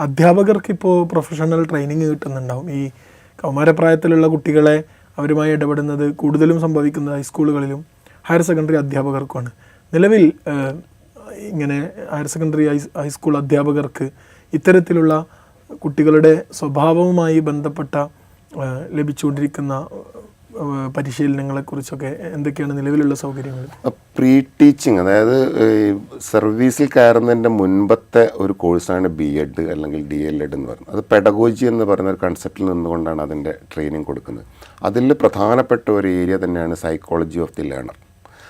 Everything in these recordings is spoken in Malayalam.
അധ്യാപകർക്ക് ഇപ്പോൾ പ്രൊഫഷണൽ ട്രെയിനിങ് കിട്ടുന്നുണ്ടാവും. ഈ കൗമാരപ്രായത്തിലുള്ള കുട്ടികളെ അവരുമായി ഇടപെടുന്നത് കൂടുതലും സംഭവിക്കുന്നത് ഹൈസ്കൂളുകളിലും ഹയർ സെക്കൻഡറി അധ്യാപകർക്കുമാണ്. നിലവിൽ ഇങ്ങനെ ഹയർ സെക്കൻഡറി ഹൈസ്കൂൾ അധ്യാപകർക്ക് ഇത്തരത്തിലുള്ള കുട്ടികളുടെ സ്വഭാവവുമായി ബന്ധപ്പെട്ട ലഭിച്ചുകൊണ്ടിരിക്കുന്ന പരിശീലനങ്ങളെക്കുറിച്ചൊക്കെ എന്തൊക്കെയാണ് നിലവിലുള്ള സൗകര്യങ്ങൾ? പ്രീ ടീച്ചിങ്, അതായത് സർവീസിൽ കയറുന്നതിൻ്റെ മുൻപത്തെ ഒരു കോഴ്സാണ് BEd അല്ലെങ്കിൽ DLEd എന്ന് പറയുന്നത്. അത് പെഡഗോജി എന്ന് പറയുന്ന ഒരു കൺസെപ്റ്റിൽ നിന്നുകൊണ്ടാണ് അതിൻ്റെ ട്രെയിനിങ് കൊടുക്കുന്നത്. അതിൽ പ്രധാനപ്പെട്ട ഒരു ഏരിയ തന്നെയാണ് സൈക്കോളജി ഓഫ് ദി ലേണർ.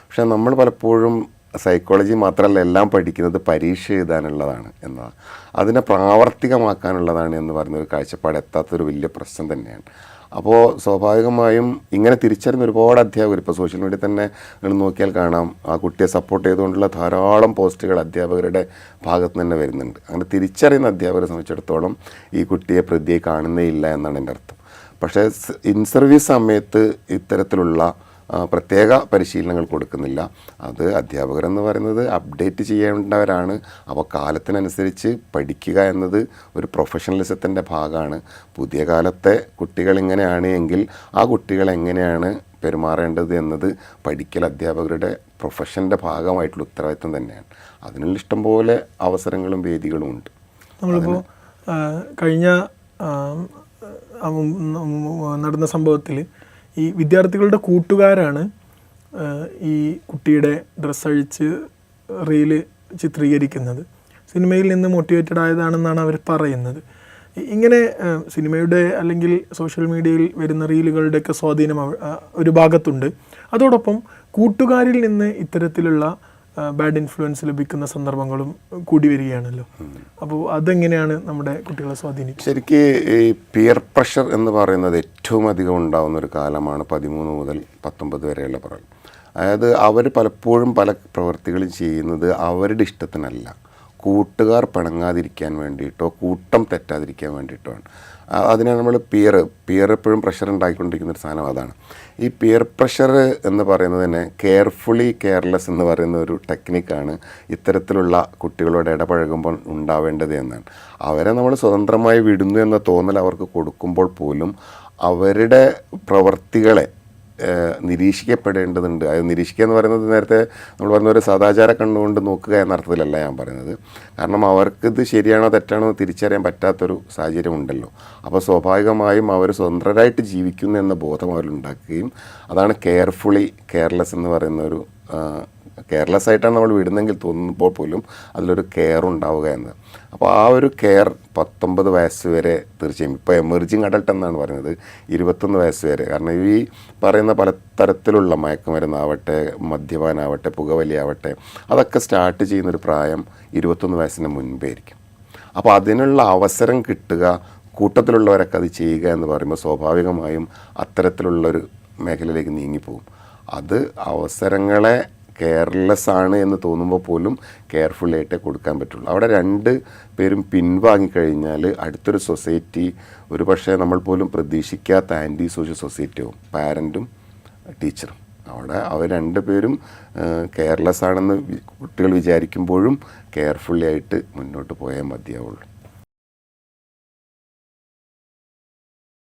പക്ഷേ നമ്മൾ പലപ്പോഴും സൈക്കോളജി മാത്രമല്ല എല്ലാം പഠിക്കുന്നത് പരീക്ഷ എഴുതാനുള്ളതാണ് എന്നതാണ്, അതിനെ പ്രാവർത്തികമാക്കാനുള്ളതാണ് എന്ന് പറയുന്ന ഒരു കാഴ്ചപ്പാട് എത്താത്തൊരു വലിയ പ്രശ്നം തന്നെയാണ്. അപ്പോൾ സ്വാഭാവികമായും ഇങ്ങനെ തിരിച്ചറിഞ്ഞ ഒരുപാട് അധ്യാപകർ ഇപ്പോൾ സോഷ്യൽ മീഡിയ തന്നെ നിങ്ങൾ നോക്കിയാൽ കാണാം, ആ കുട്ടിയെ സപ്പോർട്ട് ചെയ്തുകൊണ്ടുള്ള ധാരാളം പോസ്റ്റുകൾ അധ്യാപകരുടെ ഭാഗത്ത് തന്നെ വരുന്നുണ്ട്. അങ്ങനെ തിരിച്ചറിയുന്ന അധ്യാപകരെ സംബന്ധിച്ചിടത്തോളം ഈ കുട്ടിയെ പ്രതിയെ കാണുന്നേ ഇല്ല എന്നാണ് എൻ്റെ അർത്ഥം. പക്ഷേ ഇൻ സർവീസ് സമയത്ത് ഇത്തരത്തിലുള്ള പ്രത്യേക പരിശീലനങ്ങൾ കൊടുക്കുന്നില്ല. അത് അധ്യാപകരെന്ന് പറയുന്നത് അപ്ഡേറ്റ് ചെയ്യേണ്ടവരാണ്. അപ്പോൾ കാലത്തിനനുസരിച്ച് പഠിക്കുക എന്നത് ഒരു പ്രൊഫഷണലിസത്തിൻ്റെ ഭാഗമാണ്. പുതിയ കാലത്തെ കുട്ടികൾ ഇങ്ങനെയാണ് എങ്കിൽ ആ കുട്ടികൾ എങ്ങനെയാണ് പെരുമാറേണ്ടത് എന്നത് പഠിക്കൽ അധ്യാപകരുടെ പ്രൊഫഷൻ്റെ ഭാഗമായിട്ടുള്ള ഉത്തരവാദിത്വം തന്നെയാണ്. അതിനുള്ള ഇഷ്ടംപോലെ അവസരങ്ങളും വേദികളും ഉണ്ട്. നമ്മളിപ്പോൾ കഴിഞ്ഞ നടന്ന സംഭവത്തിൽ ഈ വിദ്യാർത്ഥികളുടെ കൂട്ടുകാരാണ് ഈ കുട്ടിയുടെ ഡ്രസ്സ് അഴിച്ച് റീല് ചിത്രീകരിക്കുന്നത്. സിനിമയിൽ നിന്ന് മോട്ടിവേറ്റഡ് ആയതാണെന്നാണ് അവർ പറയുന്നത്. ഇങ്ങനെ സിനിമയുടെ അല്ലെങ്കിൽ സോഷ്യൽ മീഡിയയിൽ വരുന്ന റീലുകളുടെയൊക്കെ സ്വാധീനം ഒരു ഭാഗത്തുണ്ട്. അതോടൊപ്പം കൂട്ടുകാരിൽ നിന്ന് ഇത്തരത്തിലുള്ള ബാഡ് ഇൻഫ്ലുവൻസ് ലഭിക്കുന്ന സന്ദർഭങ്ങളും കൂടി വരികയാണല്ലോ. അപ്പോൾ അതെങ്ങനെയാണ് നമ്മുടെ കുട്ടികളെ സ്വാധീനിക്കുന്നത്? ശരിക്കും ഈ പിയർ പ്രഷർ എന്ന് പറയുന്നത് ഏറ്റവും അധികം ഉണ്ടാകുന്ന ഒരു കാലമാണ് 13 മുതൽ 19 വരെയുള്ള പ്രായം. അതായത് അവർ പലപ്പോഴും പല പ്രവൃത്തികളും ചെയ്യുന്നത് അവരുടെ ഇഷ്ടത്തിനല്ല, കൂട്ടുകാർ പിണങ്ങാതിരിക്കാൻ വേണ്ടിയിട്ടോ കൂട്ടം തെറ്റാതിരിക്കാൻ വേണ്ടിയിട്ടോ ആണ്. അതിനാണ് നമ്മൾ പിയർ എപ്പോഴും പ്രഷർ ഉണ്ടാക്കിക്കൊണ്ടിരിക്കുന്ന ഒരു സാധനം അതാണ്. ഈ പിയർ പ്രഷർ എന്ന് പറയുന്നത് തന്നെ കെയർഫുള്ളി കെയർലെസ് എന്ന് പറയുന്ന ഒരു ടെക്നിക്കാണ് ഇത്തരത്തിലുള്ള കുട്ടികളോട് ഇടപഴകുമ്പോൾ ഉണ്ടാവേണ്ടത് എന്നാണ്. അവരെ നമ്മൾ സ്വതന്ത്രമായി വിടുന്നു എന്ന തോന്നൽ അവർക്ക് കൊടുക്കുമ്പോൾ പോലും അവരുടെ പ്രവർത്തികളെ നിരീക്ഷിക്കപ്പെടേണ്ടതുണ്ട്. അത് നിരീക്ഷിക്കുക എന്ന് പറയുന്നത് നേരത്തെ നമ്മൾ പറഞ്ഞ ഒരു സദാചാര കണ്ണുകൊണ്ട് നോക്കുക എന്ന അർത്ഥത്തിലല്ല ഞാൻ പറയുന്നത്. കാരണം അവർക്കിത് ശരിയാണോ തെറ്റാണോ തിരിച്ചറിയാൻ പറ്റാത്തൊരു സാഹചര്യം ഉണ്ടല്ലോ. അപ്പോൾ സ്വാഭാവികമായും അവർ സ്വതന്ത്രരായിട്ട് ജീവിക്കുന്നു എന്ന ബോധം അവരുണ്ടാക്കുകയും അതാണ് കെയർഫുള്ളി കെയർലെസ് എന്ന് പറയുന്ന ഒരു കെയർലെസ് ആയിട്ടാണ് നമ്മൾ വിടുന്നെങ്കിൽ തോന്നുമ്പോൾ പോലും അതിലൊരു കെയർ ഉണ്ടാവുക എന്ന്. അപ്പോൾ ആ ഒരു കെയർ 19 വയസ്സ് വരെ തീർച്ചയായും, ഇപ്പോൾ എമർജിങ് അഡൾട്ട് എന്നാണ് പറയുന്നത് 21 വയസ്സ് വരെ. കാരണം ഈ പറയുന്ന പലതരത്തിലുള്ള മയക്കുമരുന്നാവട്ടെ, മദ്യപാനാവട്ടെ, പുകവലിയാവട്ടെ, അതൊക്കെ സ്റ്റാർട്ട് ചെയ്യുന്നൊരു പ്രായം 21 വയസ്സിന് മുൻപേ ആയിരിക്കും. അപ്പോൾ അതിനുള്ള അവസരം കിട്ടുക, കൂട്ടത്തിലുള്ളവരൊക്കെ അത് ചെയ്യുക എന്ന് പറയുമ്പോൾ സ്വാഭാവികമായും അത്തരത്തിലുള്ളൊരു മേഖലയിലേക്ക് നീങ്ങിപ്പോകും. അത് അവസരങ്ങളെ കെയർലെസ് ആണ് എന്ന് തോന്നുമ്പോൾ പോലും കെയർഫുള്ളായിട്ടേ കൊടുക്കാൻ പറ്റുള്ളൂ. അവിടെ 2 പേരും പിൻവാങ്ങിക്കഴിഞ്ഞാൽ അടുത്തൊരു സൊസൈറ്റി ഒരു പക്ഷേ നമ്മൾ പോലും പ്രതീക്ഷിക്കാത്ത ആൻറ്റി സോഷ്യൽ സൊസൈറ്റിയാവും, പാരൻറ്റും ടീച്ചറും. അവിടെ അവർ 2 പേരും കെയർലെസ് ആണെന്ന് കുട്ടികൾ വിചാരിക്കുമ്പോഴും കെയർഫുള്ളി ആയിട്ട് മുന്നോട്ട് പോയാൽ മതിയാവുള്ളൂ.